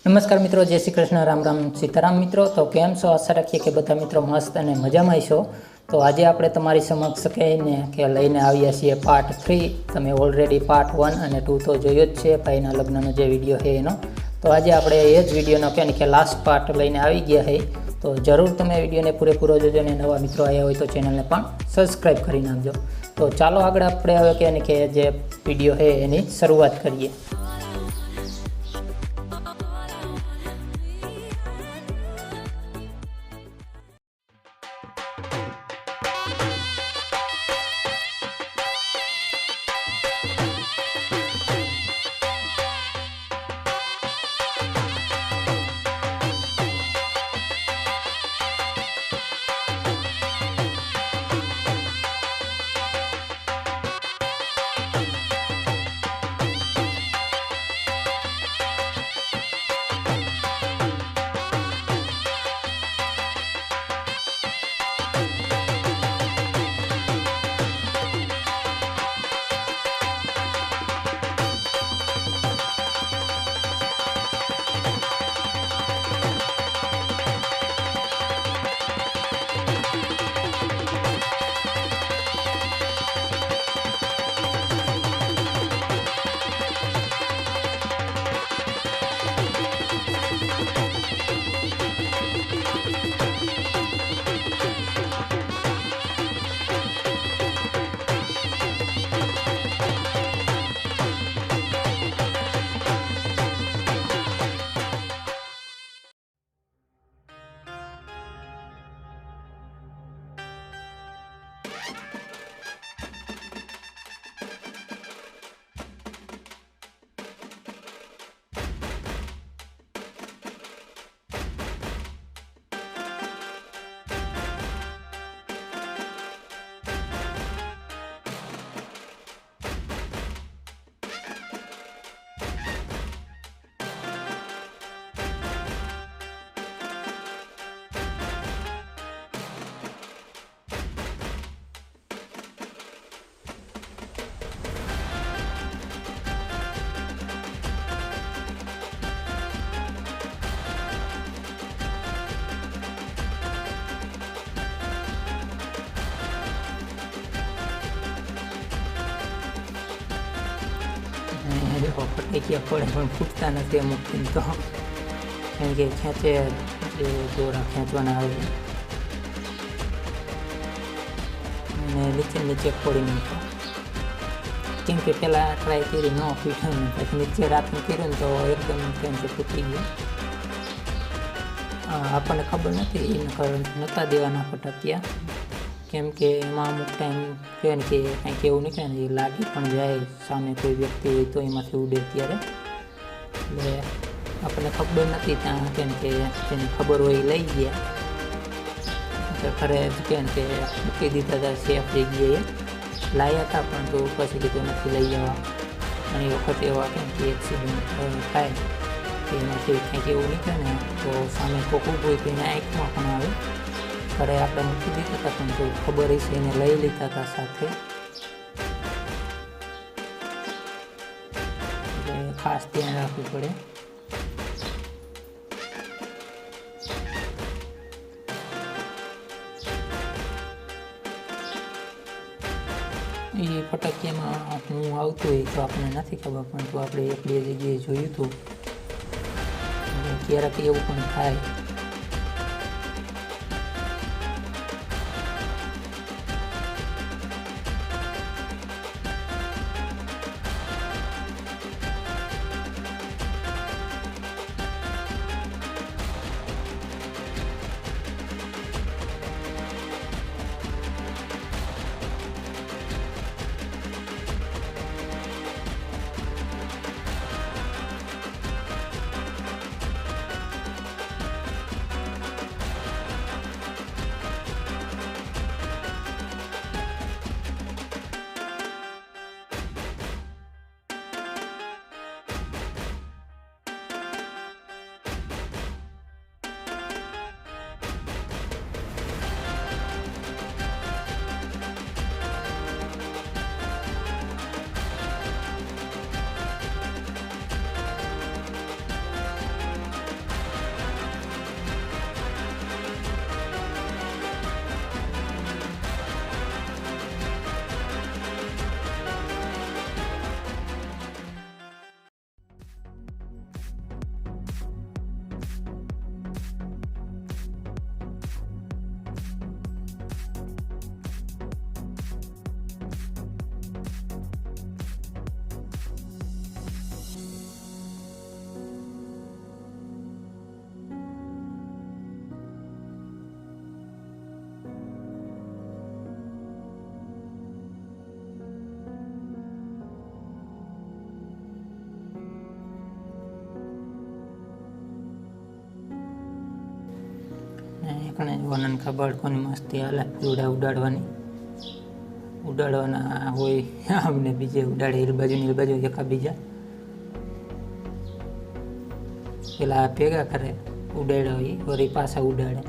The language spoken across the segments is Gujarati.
નમસ્કાર મિત્રો, જય શ્રી કૃષ્ણ, રામ રામ, સીતારામ મિત્રો. તો કેમ છો? આશા રાખીએ કે બધા મિત્રો મસ્ત અને મજામાં છો. તો આજે આપણે તમારી સમક્ષ કહીને કે લઈને આવ્યા છીએ પાર્ટ 3. તમે ઓલરેડી પાર્ટ 1 અને 2 તો જોયો જ છે, ભાઈના લગ્નનો જે વિડીયો છે એનો. તો આજે આપણે એ જ વિડીયોનો કે લાસ્ટ પાર્ટ લઈને આવી ગયા છે. તો જરૂર તમે વિડીયોને પૂરેપૂરો જોજો અને નવા મિત્રો આવ્યા હોય તો ચેનલને પણ સબસ્ક્રાઈબ કરી નાખજો. તો ચાલો આગળ આપણે હવે કે જે વિડીયો છે એની શરૂઆત કરીએ. ફટાકિયા પડે પણ ફૂટતા નથી અમુક દિન તો, કારણ કે ખેંચે જે દોરા ખેંચવાના આવે અને નીચે ફોડી નાખો. કેમ કે પહેલાં ટ્રાય કરી ન ફૂટ્યું ને પછી નીચે રાતનું કર્યું ને તો એકદમ કેમ ફૂટી ગયું. આપણને ખબર નથી નહોતા દેવાના ફટાકિયા, કેમ કે એમાં અમુક ટાઈમ કહે ને કે કંઈક એવું નીકળે ને એ લાગી પણ જાય, સામે કોઈ વ્યક્તિ હોય તો એમાંથી ઉડે ત્યારે. એટલે આપણને ખબર નથી ત્યાં, કેમ કે જેને ખબર હોય એ લઈ ગયા. ઘરે કહે ને કે મૂકી દીધા હતા સેફ જગ્યાએ, લાવ્યા હતા પણ તો પછી કીધું નથી લઈ જવા. ઘણી વખત એવા કેમ કે એક્સિડન્ટ થાય કે એમાંથી કંઈક એવું નીકળે ને તો સામે કોકું હોય તો એના આંખમાં પણ આવે. ઘરે આપણે મૂકી દીધા હતા પણ તો ખબર હશે એને લઈ લીધા હતા સાથે. એટલે ખાસ ધ્યાન રાખવું પડે. એ ફટાકિયામાં હું આવતું હોય તો આપણને નથી ખબર, પણ તો આપણે એક બે જગ્યાએ જોયું હતું. ક્યારેક એવું પણ થાય. એકને નાનકા બાળકોની મસ્તી હાલે દોડા ઉડાડવાના હોય અમને બીજે ઉડાડે એ બાજુ એકા બીજા પેલા ભેગા કરે ઉડાડ્યા હોય વળી પાછા ઉડાડે.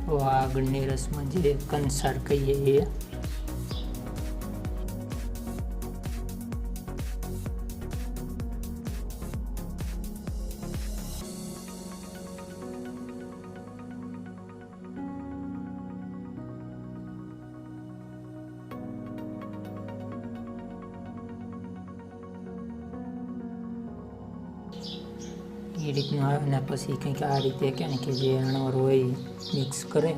તો આગળની રસમાં જે કંસાર કહીએ એ રીતનું આવે ને પછી કંઈક આ રીતે કે જે અણવર હોય મિક્સ કરે.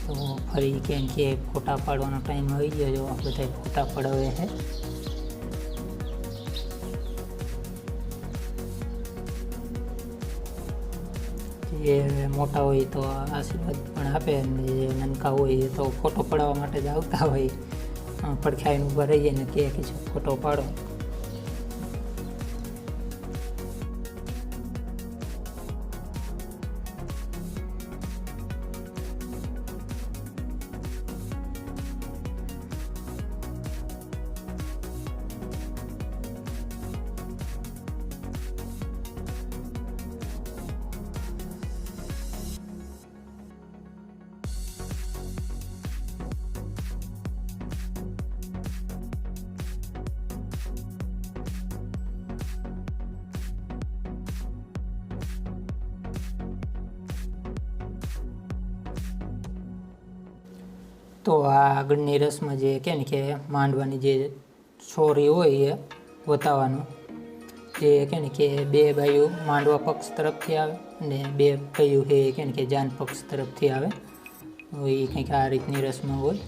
તો ફરી કેમ કે ફોટા પાડવાનો ટાઈમ આવી ગયો જો બધા ફોટા પડાવે છે. જે મોટા હોય તો આશીર્વાદ પણ આપે અને જે નાનકા હોય તો ફોટો પડાવવા માટે જ આવતા હોય પડખાઈને ઊભા રહી જાય ને કે ફોટો પાડો. તો આ આગળની રસમાં જે કે માંડવાની જે છોરી હોય એ વતાવવાનું જે કે બે બાયું માંડવા પક્ષ તરફથી આવે અને બે બાયું કે જાન પક્ષ તરફથી આવે એ કંઈક આ રીતની રસમાં હોય.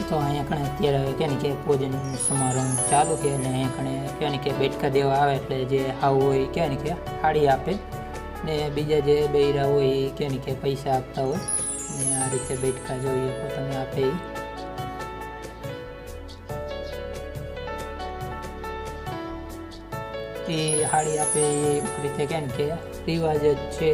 તો અહીંયા કણે અત્યારે કે ને કે ભોજન સમારંભ ચાલુ છે અને અહીંયા કણે કે ને કે બેઠકા દેવા આવે એટલે જે હાવ હોય કે ને કે હાડી આપે ને બીજા જે બૈરા હોય એ કે ને કે પૈસા આપતા હોય ને આ રીતે બેઠકા જોઈએ તો તમે આપે એ હાડી આપે એ રીતે કે ને કે રિવાજ જ છે.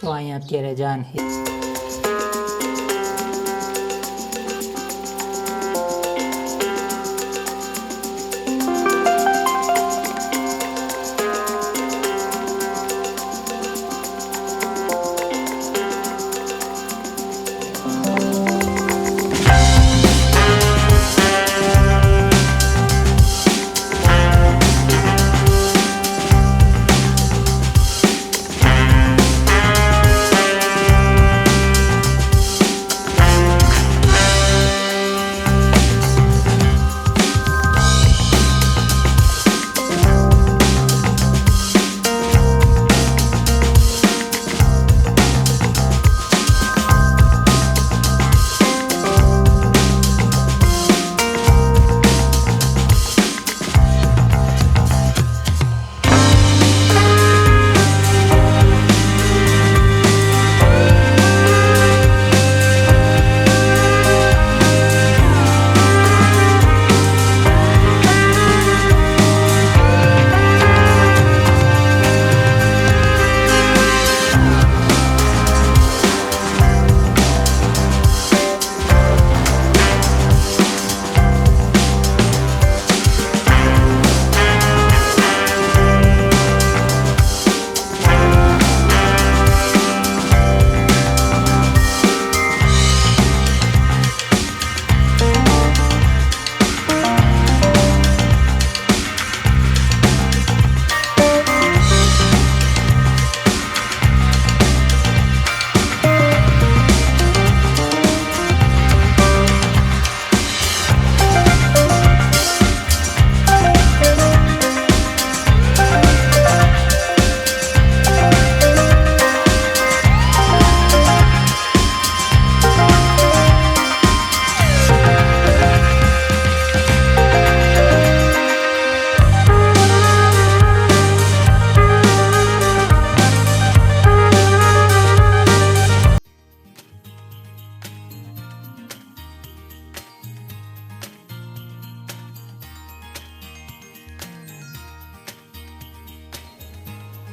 તો અહીંયા અત્યારે જાન છે.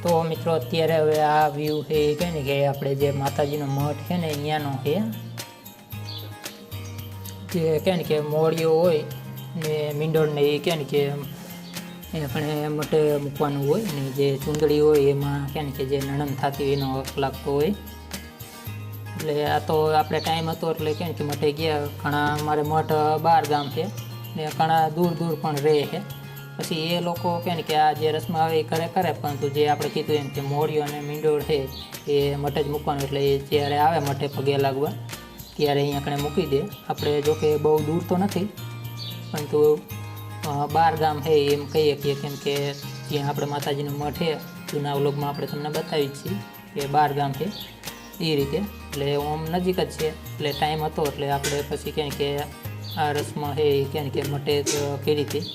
તો મિત્રો અત્યારે હવે આ વ્યૂ છે એ કહે ને કે આપણે જે માતાજીનો મઠ છે ને અહીંયાનો છે જે કહે ને કે મોળીઓ હોય ને મીંડોળને એ કહે ને કે આપણે મઠે મૂકવાનું હોય ને જે ચૂંદડી હોય એમાં કહે ને કે જે નણંદ થતી હોય એનો હક લાગતો હોય. એટલે આ તો આપણે ટાઈમ હતો એટલે કહે ને કે મઠે ગયા. ઘણા અમારે મઠ 12 ગામ છે ને ઘણા દૂર દૂર પણ રહે છે. પછી એ લોકો કહે ને કે આ જે રસમ આવે એ કરે પરંતુ જે આપણે કીધું એમ કે મોળીઓ અને મીંડોળ છે એ મઠે જ મૂકવાનું. એટલે એ જ્યારે આવે મઠે પગે લાગવા ત્યારે અહીંયા કણે મૂકી દે. આપણે જોકે બહુ દૂર તો નથી પરંતુ 12 ગામ છે એમ કહીએ છીએ, કેમ કે જ્યાં આપણે માતાજીનો મઠ છે જૂના વ્લોગમાં આપણે તમને બતાવી જ છીએ કે 12 ગામ છે એ રીતે. એટલે ઓમ નજીક જ છે એટલે ટાઈમ હતો એટલે આપણે પછી ક્યાંય કે આ રસમાં છે એ ક્યાંય કે મટે કરી હતી.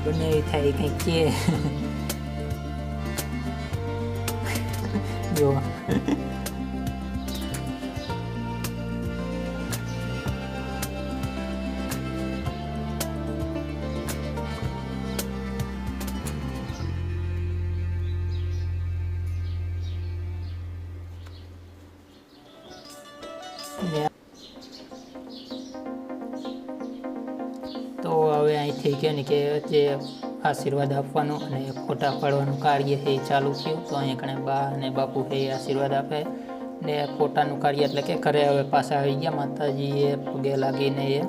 બંને થાય કંઈક કે જો તો હવે અહીંથી કે ને કે જે આશીર્વાદ આપવાનો અને ફોટા પાડવાનું કાર્ય છે એ ચાલુ થયું. તો અહીંયા કણે બા અને બાપુ છે એ આશીર્વાદ આપે ને ફોટાનું કાર્ય એટલે કે ઘરે હવે પાછા આવી ગયા. માતાજીએ પગે લાગીને એ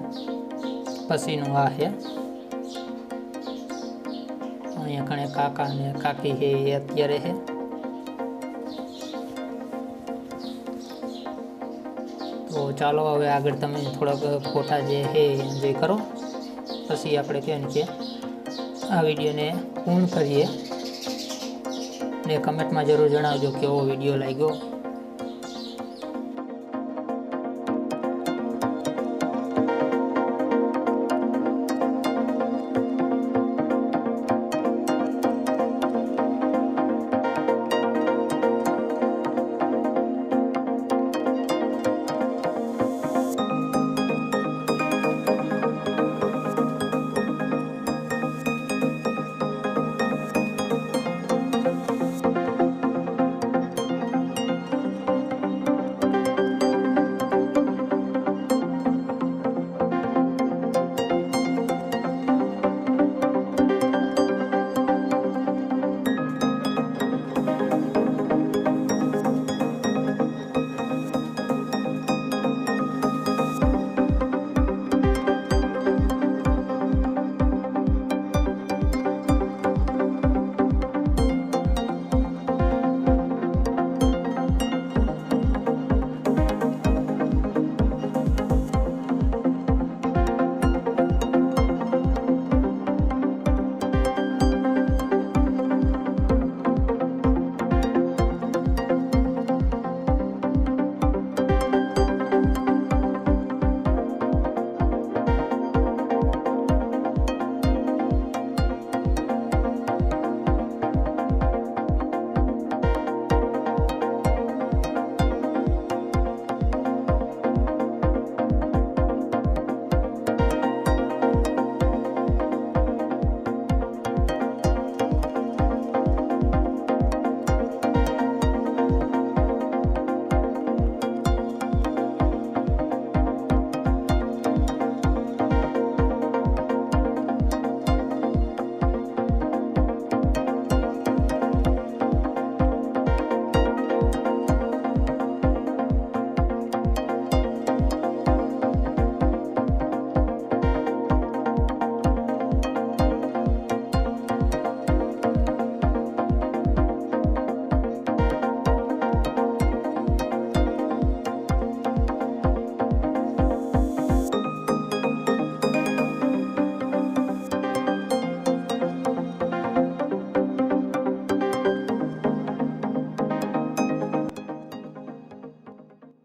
પછીનું આ છે. અહીંયા કણે કાકા અને કાકી છે એ અત્યારે છે. તો ચાલો હવે આગળ તમે થોડાક ફોટા જે છે એન્જોય કરો, પછી આપણે કહે કે આ વિડીયોને પૂર્ણ કરીએ. ને કમેન્ટમાં જરૂર જણાવજો કેવો વિડીયો લાગ્યો.